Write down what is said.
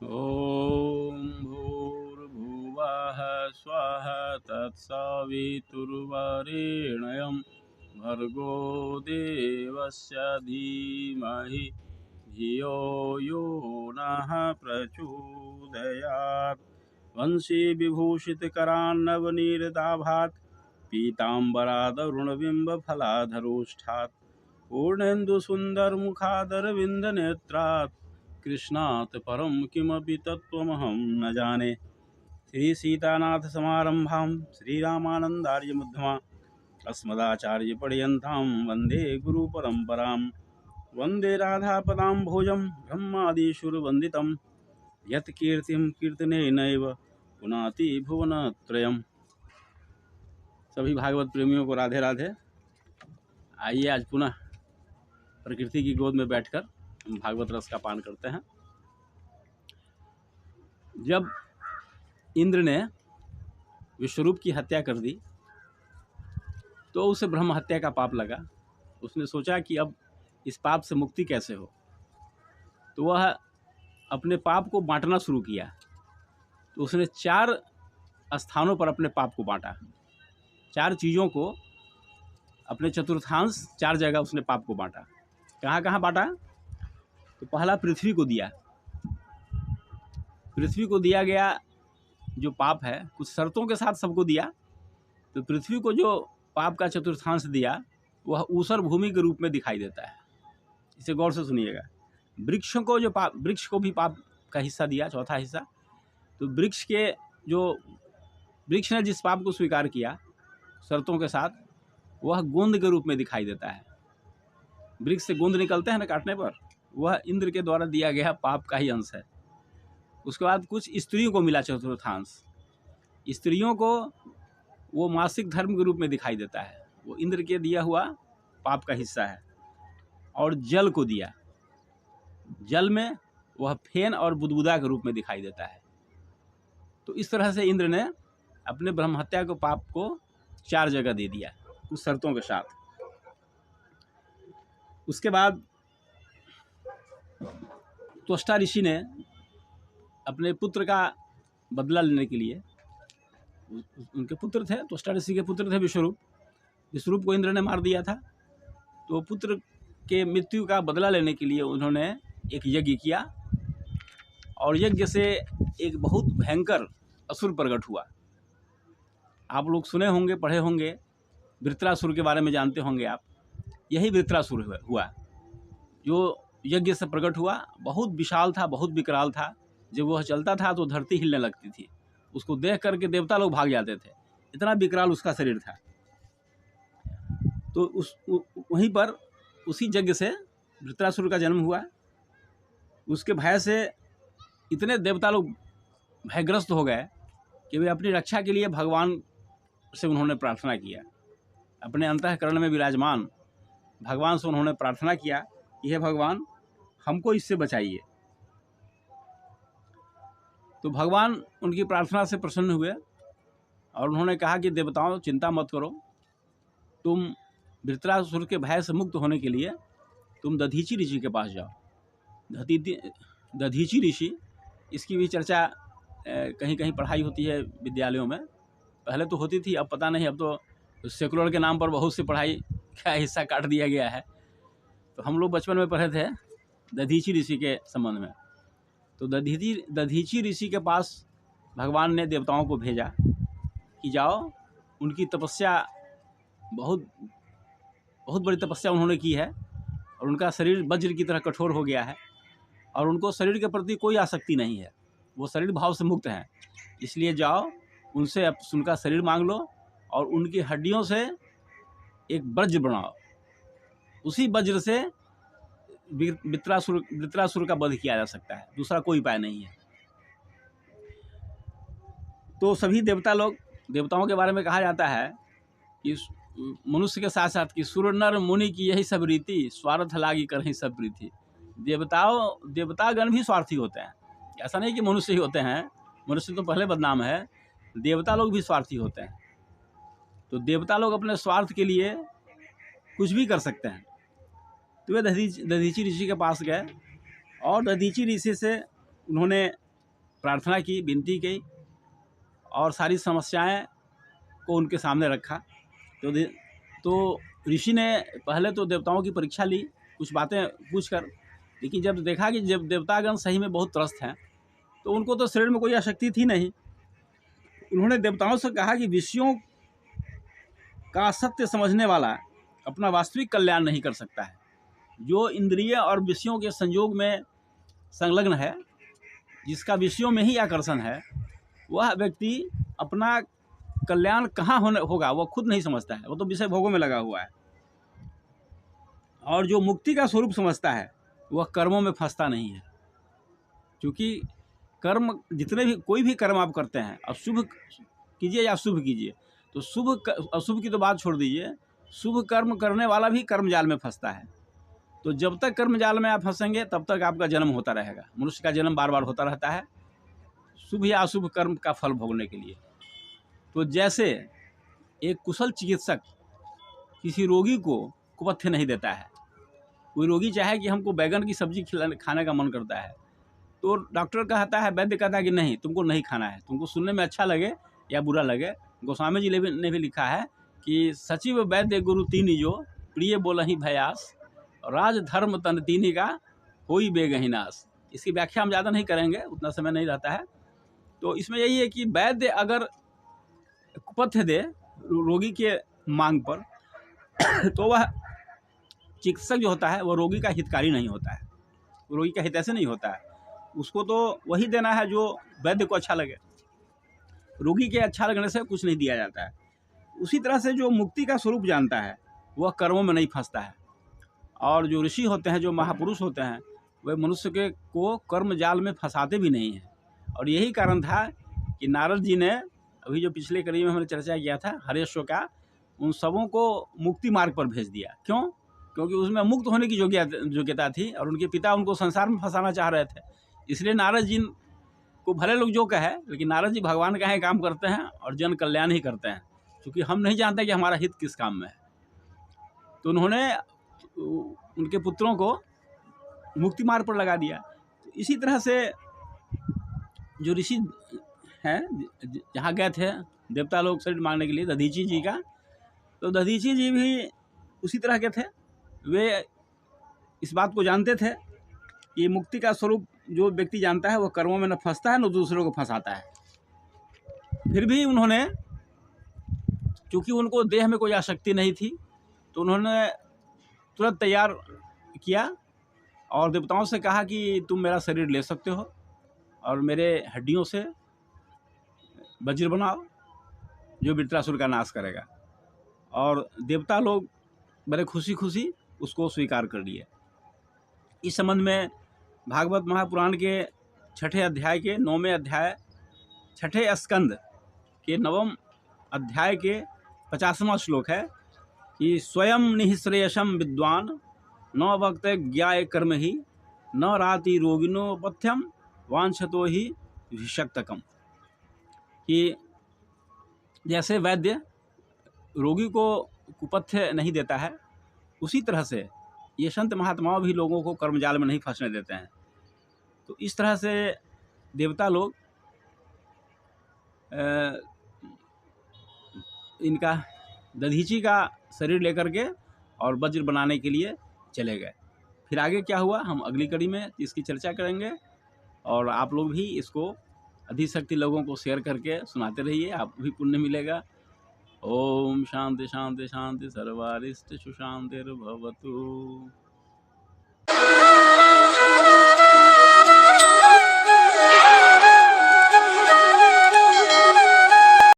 ॐ भूर्भुवः स्वः तत्सवितुर्वरेण्यं भर्गो देवस्य धीमहि धियो यो नः प्रचोदयात्। वंशी विभूषितकरान्नवनीरदाभात् पीताम्बरादरुणबिम्बफलाधरोष्ठात् पूर्णेन्दुसुन्दरमुखादरविन्दनेत्रात् कृष्णात् परं किमपि तत्त्वमहं न जाने। श्री सीतानाथ समारंभां श्रीरामानन्दार्यमध्यमाम् अस्मदाचार्यपर्यन्तां वन्दे गुरुपरम्परां। वन्दे राधापदाम्भोजं ब्रह्मादिशुरवन्दितं यत्कीर्तिं कीर्तनेनैव पुनाति भुवनत्रयम्। सभी भागवत प्रेमियों को राधे राधे। आइए आज पुनः प्रकृति की गोद में बैठकर हम भागवत रस का पान करते हैं। जब इंद्र ने विश्वरूप की हत्या कर दी तो उसे ब्रह्म हत्या का पाप लगा। उसने सोचा कि अब इस पाप से मुक्ति कैसे हो, तो वह अपने पाप को बांटना शुरू किया। तो उसने 4 स्थानों पर अपने पाप को बांटा। 4 चीज़ों को अपने चतुर्थांश 4 जगह उसने पाप को बांटा। कहाँ कहाँ बांटा? तो पहला पृथ्वी को दिया। पृथ्वी को दिया गया जो पाप है कुछ शर्तों के साथ सबको दिया। तो पृथ्वी को जो पाप का चतुर्थांश दिया वह ऊसर भूमि के रूप में दिखाई देता है। इसे गौर से सुनिएगा। वृक्ष को जो वृक्ष को भी पाप का हिस्सा दिया, चौथा हिस्सा। तो वृक्ष ने जिस पाप को स्वीकार किया शर्तों के साथ, वह गोंद के रूप में दिखाई देता है। वृक्ष से गोंद निकलते हैं ना काटने पर, वह इंद्र के द्वारा दिया गया पाप का ही अंश है। उसके बाद कुछ स्त्रियों को मिला चतुर्थांश। स्त्रियों को वो मासिक धर्म के रूप में दिखाई देता है, वो इंद्र के दिया हुआ पाप का हिस्सा है। और जल को दिया। जल में वह फेन और बुदबुदा के रूप में दिखाई देता है। तो इस तरह से इंद्र ने अपने ब्रह्म हत्या को पाप को 4 जगह दे दिया कुछ शर्तों के साथ। उसके बाद त्वष्टा ऋषि ने अपने पुत्र का बदला लेने के लिए, उनके पुत्र थे, त्वष्टा ऋषि के पुत्र थे विश्वरूप। विश्वरूप को इंद्र ने मार दिया था। तो पुत्र के मृत्यु का बदला लेने के लिए उन्होंने एक यज्ञ किया और यज्ञ से एक बहुत भयंकर असुर प्रकट हुआ। आप लोग सुने होंगे, पढ़े होंगे, वृत्रासुर के बारे में जानते होंगे आप। यही वृत्रासुर हुआ जो यज्ञ से प्रकट हुआ। बहुत विशाल था, बहुत विकराल था। जब वह चलता था तो धरती हिलने लगती थी। उसको देख करके देवता लोग भाग जाते थे, इतना विकराल उसका शरीर था। तो वहीं पर उसी यज्ञ से वृत्रासुर का जन्म हुआ। उसके भय से इतने देवता लोग भयग्रस्त हो गए कि वे अपनी रक्षा के लिए भगवान से उन्होंने प्रार्थना किया। अपने अंतःकरण में विराजमान भगवान से उन्होंने प्रार्थना किया कि हे भगवान, हमको इससे बचाइए। तो भगवान उनकी प्रार्थना से प्रसन्न हुए और उन्होंने कहा कि देवताओं, चिंता मत करो, तुम वृत्रासुर के भय से मुक्त होने के लिए तुम दधीचि ऋषि के पास जाओ। दधीचि ऋषि, इसकी भी चर्चा कहीं कहीं पढ़ाई होती है विद्यालयों में। पहले तो होती थी, अब पता नहीं, अब तो सेकुलर के नाम पर बहुत सी पढ़ाई का हिस्सा काट दिया गया है। तो हम लोग बचपन में पढ़े थे दधीचि ऋषि के संबंध में। तो दधीचि ऋषि के पास भगवान ने देवताओं को भेजा कि जाओ, उनकी तपस्या बहुत बड़ी तपस्या उन्होंने की है और उनका शरीर वज्र की तरह कठोर हो गया है और उनको शरीर के प्रति कोई आसक्ति नहीं है, वो शरीर भाव से मुक्त हैं। इसलिए जाओ, उनसे उनका शरीर मांग लो और उनकी हड्डियों से एक वज्र बनाओ। उसी वज्र से वृत्रासुर का वध किया जा सकता है, दूसरा कोई उपाय नहीं है। तो सभी देवताओं के बारे में कहा जाता है कि मनुष्य के साथ साथ कि सुर नर मुनि की यही सब रीति, स्वार्थ लागी करहीं सब प्रीति। देवतागण भी स्वार्थी होते हैं। ऐसा नहीं कि मनुष्य ही होते हैं, मनुष्य तो पहले बदनाम है, देवता लोग भी स्वार्थी होते हैं। तो देवता लोग अपने स्वार्थ के लिए कुछ भी कर सकते हैं। तो वे दधीचि ऋषि के पास गए और दधीचि ऋषि से उन्होंने प्रार्थना की, विनती की और सारी समस्याएं को उनके सामने रखा। तो ऋषि ने पहले तो देवताओं की परीक्षा ली कुछ बातें पूछ कर, लेकिन जब देखा कि जब देवतागण सही में बहुत त्रस्त हैं, तो उनको तो शरीर में कोई आसक्ति थी नहीं। उन्होंने देवताओं से कहा कि विषयों का सत्य समझने वाला अपना वास्तविक कल्याण नहीं कर सकता है। जो इंद्रिय और विषयों के संयोग में संलग्न है, जिसका विषयों में ही आकर्षण है, वह व्यक्ति अपना कल्याण कहाँ होगा वो खुद नहीं समझता है, वो तो विषय भोगों में लगा हुआ है। और जो मुक्ति का स्वरूप समझता है वह कर्मों में फंसता नहीं है, क्योंकि कर्म जितने भी कोई भी कर्म आप करते हैं, अब शुभ कीजिए या शुभ कीजिए, तो अशुभ की तो बात छोड़ दीजिए, शुभ कर्म करने वाला भी कर्म जाल में फंसता है। तो जब तक कर्म जाल में आप फंसेंगे तब तक आपका जन्म होता रहेगा। मनुष्य का जन्म बार बार होता रहता है शुभ या अशुभ कर्म का फल भोगने के लिए। तो जैसे एक कुशल चिकित्सक किसी रोगी को कुपथ्य नहीं देता है, कोई रोगी चाहे कि हमको बैगन की सब्जी खाने का मन करता है, तो डॉक्टर कहता है, वैद्य कहता है कि नहीं, तुमको नहीं खाना है, तुमको सुनने में अच्छा लगे या बुरा लगे। गोस्वामी जी ने भी लिखा है कि सचिव वैद्य गुरु तीनी जो प्रिय बोलहि भयास, राज धर्म तन तीनी का होई बेगहि नाश। इसकी व्याख्या हम ज़्यादा नहीं करेंगे, उतना समय नहीं रहता है। तो इसमें यही है कि वैद्य अगर कुपथ्य दे रोगी के मांग पर तो वह चिकित्सक जो होता है वो रोगी का हितकारी नहीं होता है, वो रोगी का हित ऐसे नहीं होता है। उसको तो वही देना है जो वैद्य को अच्छा लगे, रोगी के अच्छा लगने से कुछ नहीं दिया जाता है। उसी तरह से जो मुक्ति का स्वरूप जानता है वह कर्मों में नहीं फंसता है। और जो ऋषि होते हैं, जो महापुरुष होते हैं, वे मनुष्य के को कर्म जाल में फंसाते भी नहीं हैं। और यही कारण था कि नारद जी ने अभी जो पिछले कड़ी में हमने चर्चा किया था हरेश्वर का, उन सबों को मुक्ति मार्ग पर भेज दिया। क्यों? क्योंकि उसमें मुक्त होने की योग्यता थी और उनके पिता उनको संसार में फंसाना चाह रहे थे। इसलिए नारद जी को भले लोग जो कहे, लेकिन नारद जी भगवान का ही काम करते हैं और जन कल्याण ही करते हैं, क्योंकि हम नहीं जानते कि हमारा हित किस काम में है। तो उन्होंने उनके पुत्रों को मुक्ति मार्ग पर लगा दिया। तो इसी तरह से जो ऋषि हैं जहाँ गए थे देवता लोग शरीर मांगने के लिए दधीची जी का, तो दधीची जी भी उसी तरह के थे। वे इस बात को जानते थे कि मुक्ति का स्वरूप जो व्यक्ति जानता है वो कर्मों में न फंसता है न दूसरों को फंसाता है। फिर भी उन्होंने, क्योंकि उनको देह में कोई आसक्ति नहीं थी, तो उन्होंने तुरंत तैयार किया और देवताओं से कहा कि तुम मेरा शरीर ले सकते हो और मेरे हड्डियों से वज्र बनाओ जो वृत्रासुर का नाश करेगा। और देवता लोग बड़े खुशी खुशी उसको स्वीकार कर लिए। इस संबंध में भागवत महापुराण के 6ठे अध्याय के 9वें अध्याय 6ठे स्कंद के 9वें अध्याय के 50वां श्लोक है कि स्वयं निःश्रेयसम विद्वान न वक्त ज्ञाय कर्म ही न राति रोगिनोपथ्यम वांछतो ही विषक्तकम। कि जैसे वैद्य रोगी को कुपथ्य नहीं देता है, उसी तरह से ये संत महात्माओं भी लोगों को कर्मजाल में नहीं फंसने देते हैं। तो इस तरह से देवता लोग इनका दधीची का शरीर लेकर के और वज्र बनाने के लिए चले गए। फिर आगे क्या हुआ हम अगली कड़ी में इसकी चर्चा करेंगे। और आप लोग भी इसको अधिशक्ति लोगों को शेयर करके सुनाते रहिए, आपको भी पुण्य मिलेगा। ओम शांति शांति शांति सर्वारिष्ट सुशांतिर्भवतु।